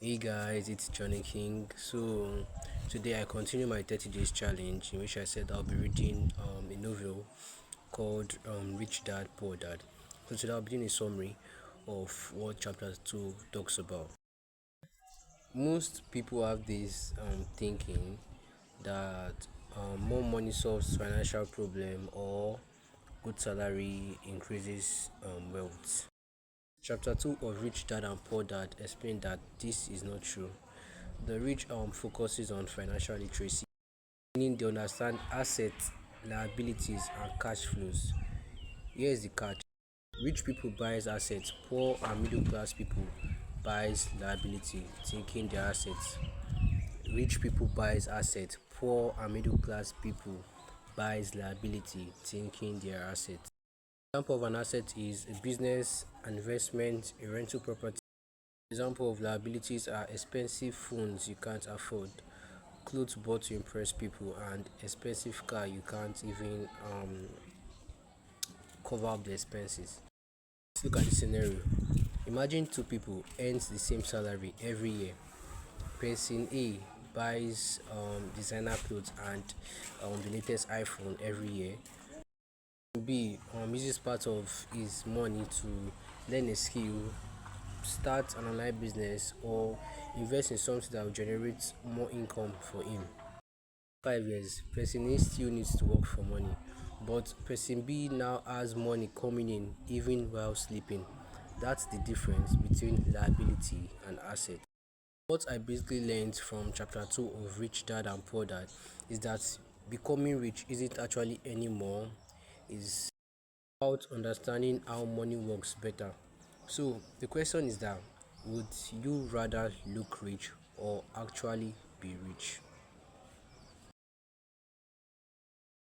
Hey guys, it's Johnny King. So today I continue my 30 days challenge in which I said I'll be reading a novel called Rich Dad Poor Dad. So today I'll be doing a summary of what chapter 2 talks about. Most people have this thinking that more money solves financial problem or good salary increases wealth. Chapter 2 of Rich Dad and Poor Dad explained that this is not true. The rich focuses on financial literacy, meaning they understand assets, liabilities, and cash flows. Here is the catch: rich people buys assets, poor and middle class people buys liability, thinking their assets. Rich people buys assets, poor and middle class people buys liability, thinking their assets. Example of an asset is a business, an investment, a rental property. Example of liabilities are expensive phones you can't afford, clothes bought to impress people, and expensive car you can't even cover up the expenses. Let's look at the scenario. Imagine two people earns the same salary every year. Person A buys designer clothes and the latest iPhone every year. B uses part of his money to learn a skill, start an online business, or invest in something that will generate more income for him. 5 years, person A still needs to work for money, but person B now has money coming in even while sleeping. That's the difference between liability and asset. What I basically learned from chapter 2 of Rich Dad and Poor Dad is that becoming rich isn't actually anymore, is about understanding how money works better. So the question is that would you rather look rich or actually be rich?